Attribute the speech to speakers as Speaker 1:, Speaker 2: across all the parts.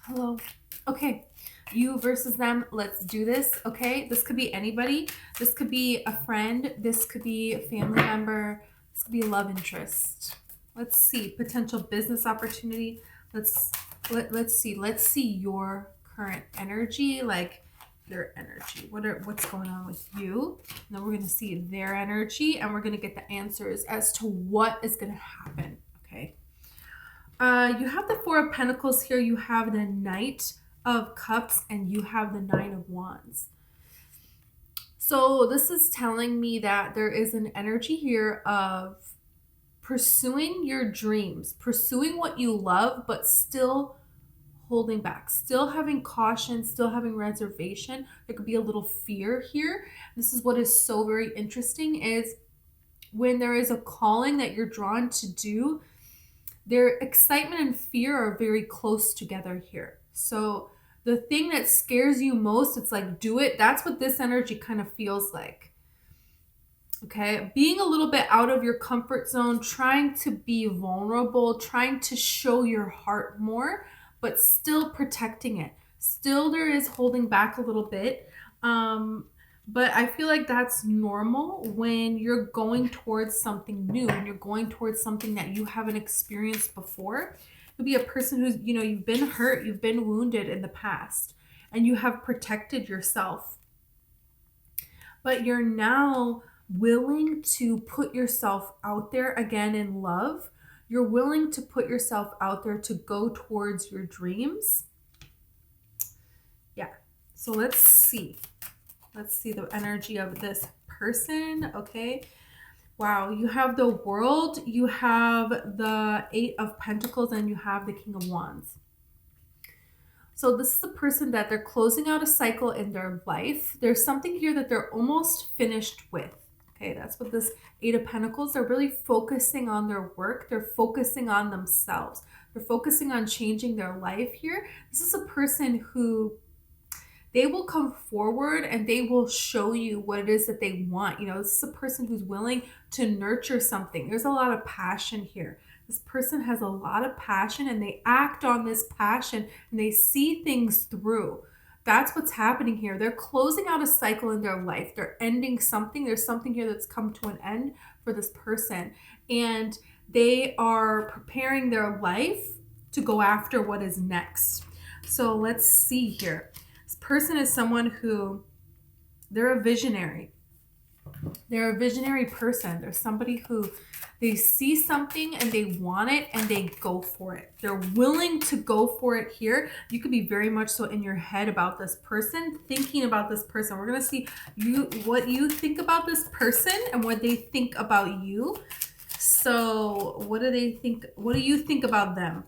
Speaker 1: Hello. Okay. You versus them. Let's do this. Okay. This could be anybody. This could be a friend. This could be a family member. This could be a love interest. Let's see. Potential business opportunity. Let's let's see. Let's see your current energy, like their energy. What's going on with you? And then we're gonna see their energy and we're gonna get the answers as to what is gonna happen. Okay. You have the Four of Pentacles here. You have the Knight of Cups and you have the Nine of Wands. So this is telling me that there is an energy here of pursuing your dreams, pursuing what you love, but still holding back, still having caution, still having reservation. There could be a little fear here. This is what is so very interesting is when there is a calling that you're drawn to do, their excitement and fear are very close together here. So the thing that scares you most, it's like, do it. That's what this energy kind of feels like. Okay. Being a little bit out of your comfort zone, trying to be vulnerable, trying to show your heart more, but still protecting it. Still, there is holding back a little bit. But I feel like that's normal when you're going towards something new, when you're going towards something that you haven't experienced before. You'll be a person who's, you've been hurt, you've been wounded in the past, and you have protected yourself. But you're now willing to put yourself out there again in love. You're willing to put yourself out there to go towards your dreams. Yeah. So let's see. Let's see the energy of this person. Okay. Wow. You have the World, you have the Eight of Pentacles, and you have the King of Wands. So this is the person that they're closing out a cycle in their life. There's something here that they're almost finished with. Okay, that's what this Eight of Pentacles, they're really focusing on their work. They're focusing on themselves. They're focusing on changing their life here. This is a person who they will come forward and they will show you what it is that they want. This is a person who's willing to nurture something. There's a lot of passion here. This person has a lot of passion and they act on this passion and they see things through. That's what's happening here. They're closing out a cycle in their life. They're ending something. There's something here that's come to an end for this person. And they are preparing their life to go after what is next. So let's see here. This person is someone who, they're a visionary. They're a visionary person. They're somebody who they see something and they want it and they go for it. They're willing to go for it here. You could be very much so in your head about this person, thinking about this person. We're going to see what you think about this person and what they think about you. So what do they think? What do you think about them?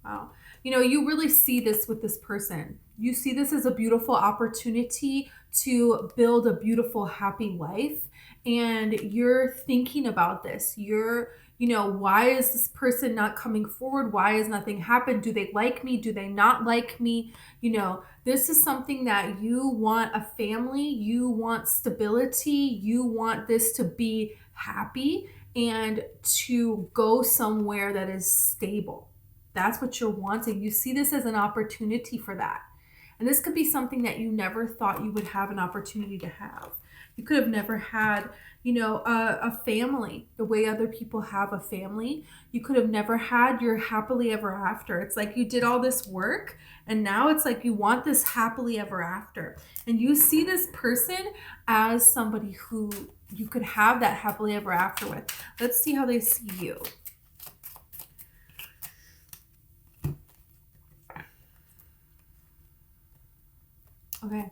Speaker 1: Wow. You really see this with this person. You see this as a beautiful opportunity to build a beautiful, happy life. And you're thinking about this. Why is this person not coming forward? Why has nothing happened? Do they like me? Do they not like me? This is something that you want a family. You want stability. You want this to be happy and to go somewhere that is stable. That's what you're wanting. You see this as an opportunity for that. And this could be something that you never thought you would have an opportunity to have. You could have never had, a family the way other people have a family. You could have never had your happily ever after. It's like you did all this work and now it's like you want this happily ever after. And you see this person as somebody who you could have that happily ever after with. Let's see how they see you. Okay.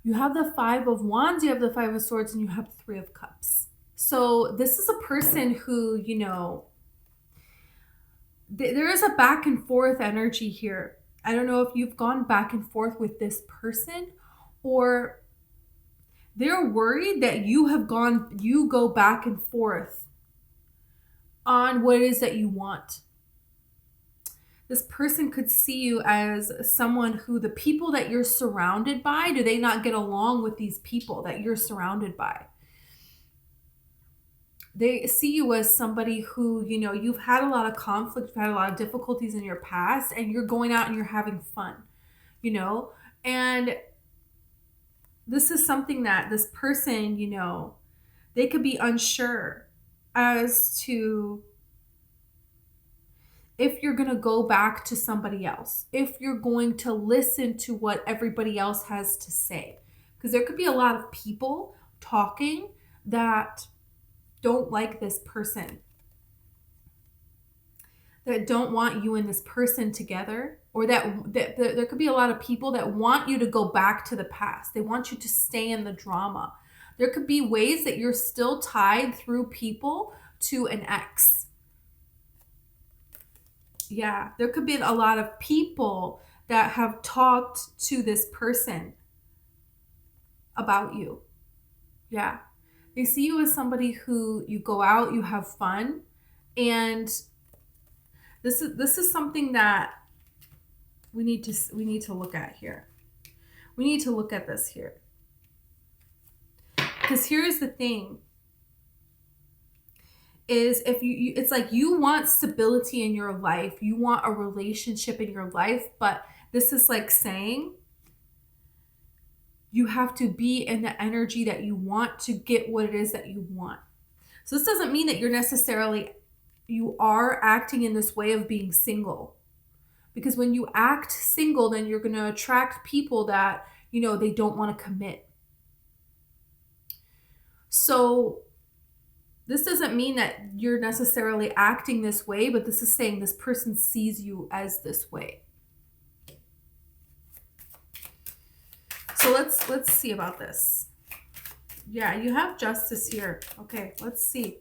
Speaker 1: You have the Five of Wands, you have the Five of Swords, and you have the Three of Cups. So this is a person who, there is a back and forth energy here. I don't know if you've gone back and forth with this person or they're worried that you go back and forth on what it is that you want. This person could see you as someone who the people that you're surrounded by, do they not get along with these people that you're surrounded by? They see you as somebody who, you've had a lot of conflict, you've had a lot of difficulties in your past, and you're going out and you're having fun, and this is something that this person, they could be unsure as to if you're going to go back to somebody else, if you're going to listen to what everybody else has to say. Because there could be a lot of people talking that don't like this person, that don't want you and this person together, or that there could be a lot of people that want you to go back to the past. They want you to stay in the drama. There could be ways that you're still tied through people to an ex. Yeah, there could be a lot of people that have talked to this person about you. Yeah. They see you as somebody who you go out, you have fun, and this is something that we need to look at here. We need to look at this here. Because here's the thing. Is if it's like you want stability in your life, you want a relationship in your life, but this is like saying you have to be in the energy that you want to get what it is that you want. So this doesn't mean that you are acting in this way of being single, because when you act single, then you're going to attract people that, they don't want to commit. So this doesn't mean that you're necessarily acting this way, but this is saying this person sees you as this way. So let's see about this. Yeah, you have justice here. Okay, let's see.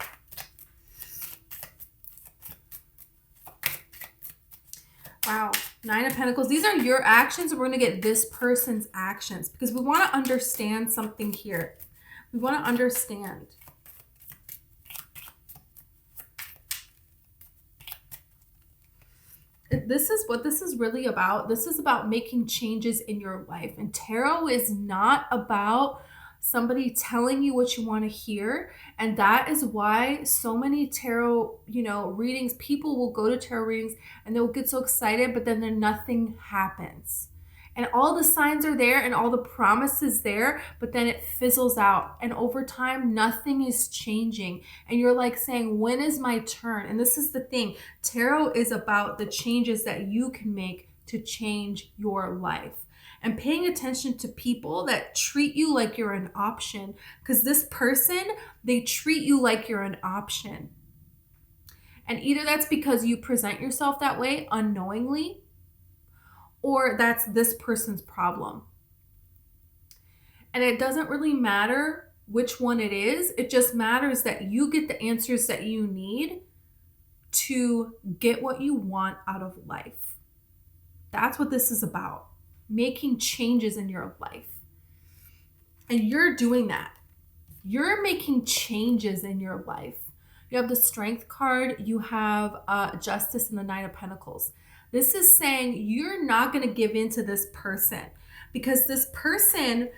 Speaker 1: Wow, 9 of Pentacles. These are your actions, and we're going to get this person's actions, because we want to understand something here. We want to understand. This is what this is really about. This is about making changes in your life. And tarot is not about somebody telling you what you want to hear. And that is why so many tarot, readings, people will go to tarot readings and they'll get so excited, but then nothing happens. And all the signs are there and all the promises there, but then it fizzles out. And over time, nothing is changing. And you're like saying, when is my turn? And this is the thing. Tarot is about the changes that you can make to change your life. And paying attention to people that treat you like you're an option. Because this person, they treat you like you're an option. And either that's because you present yourself that way unknowingly, or that's this person's problem. And it doesn't really matter which one it is. It just matters that you get the answers that you need to get what you want out of life. That's what this is about. Making changes in your life. And you're doing that. You're making changes in your life. You have the Strength card. You have Justice and the 9 of Pentacles. This is saying you're not going to give in to this person, because this person,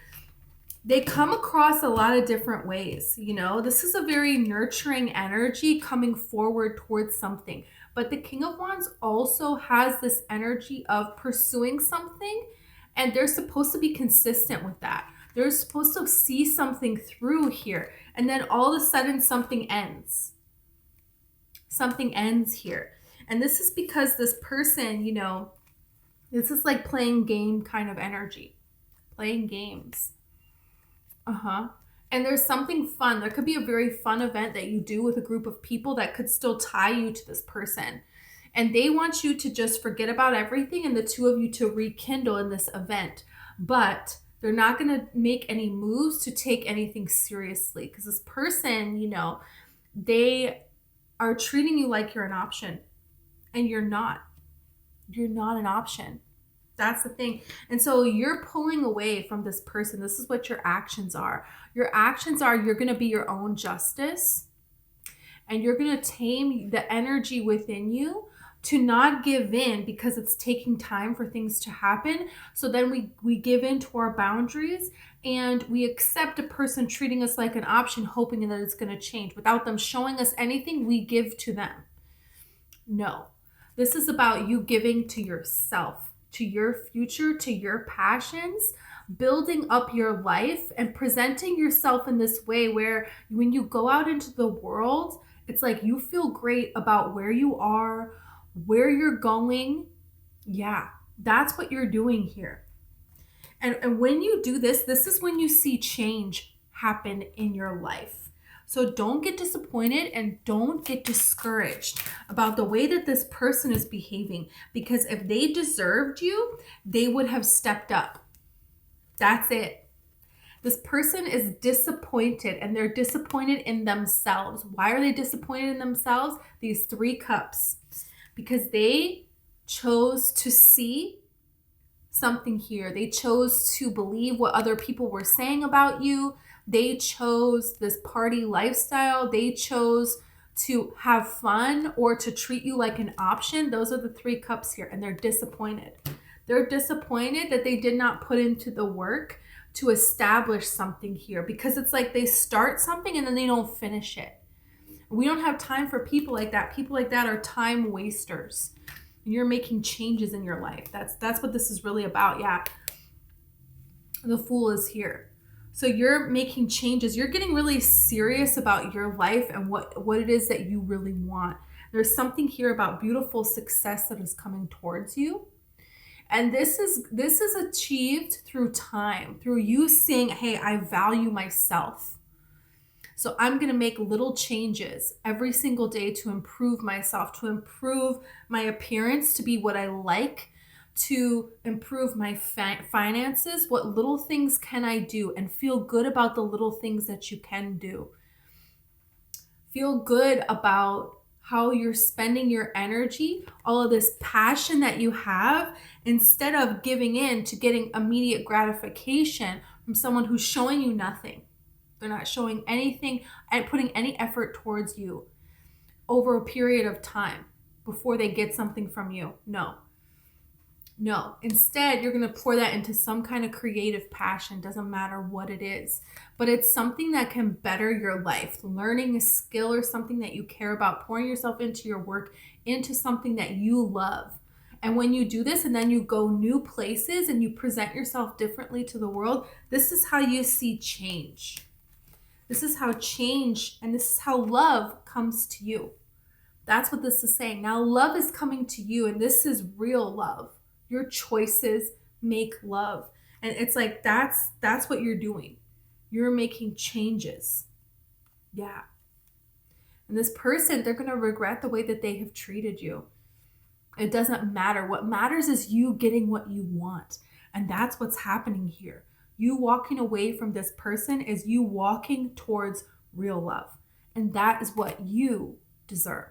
Speaker 1: they come across a lot of different ways. This is a very nurturing energy coming forward towards something. But the King of Wands also has this energy of pursuing something, and they're supposed to be consistent with that. They're supposed to see something through here, and then all of a sudden something ends. Something ends here. And this is because this person, this is like playing game kind of energy. Playing games. And there's something fun. There could be a very fun event that you do with a group of people that could still tie you to this person. And they want you to just forget about everything and the two of you to rekindle in this event. But they're not going to make any moves to take anything seriously. Because this person, they are treating you like you're an option. And you're not. You're not an option. That's the thing. And so you're pulling away from this person. This is what your actions are. Your actions are you're going to be your own justice. And you're going to tame the energy within you to not give in because it's taking time for things to happen. So then we give in to our boundaries and we accept a person treating us like an option, hoping that it's going to change. Without them showing us anything, we give to them. No, this is about you giving to yourself, to your future, to your passions, building up your life and presenting yourself in this way where when you go out into the world, it's like you feel great about where you are, where you're going. Yeah, that's what you're doing here. And when you do this, this is when you see change happen in your life. So don't get disappointed and don't get discouraged about the way that this person is behaving, because if they deserved you, they would have stepped up. That's it. This person is disappointed and they're disappointed in themselves. Why are they disappointed in themselves? These 3 cups. Because they chose to see something here. They chose to believe what other people were saying about you. They chose this party lifestyle. They chose to have fun or to treat you like an option. Those are the 3 cups here, and they're disappointed. They're disappointed that they did not put into the work to establish something here, because it's like they start something and then they don't finish it. We don't have time for people like that. People like that are time wasters. And you're making changes in your life. That's what this is really about. Yeah. The Fool is here. So you're making changes. You're getting really serious about your life and what it is that you really want. There's something here about beautiful success that is coming towards you. And this is achieved through time, through you saying, hey, I value myself. So I'm going to make little changes every single day to improve myself, to improve my appearance, to be what I like, to improve my finances. What little things can I do? And feel good about the little things that you can do. Feel good about how you're spending your energy, all of this passion that you have, instead of giving in to getting immediate gratification from someone who's showing you nothing. They're not showing anything and putting any effort towards you over a period of time before they get something from you. No. Instead, you're going to pour that into some kind of creative passion. Doesn't matter what it is, but it's something that can better your life. Learning a skill or something that you care about, pouring yourself into your work, into something that you love. And when you do this and then you go new places and you present yourself differently to the world, this is how you see change. This is how change and this is how love comes to you. That's what this is saying. Now love is coming to you, and this is real love. Your choices make love. And it's like that's what you're doing. You're making changes. Yeah. And this person, they're going to regret the way that they have treated you. It doesn't matter. What matters is you getting what you want. And that's what's happening here. You walking away from this person is you walking towards real love. And that is what you deserve.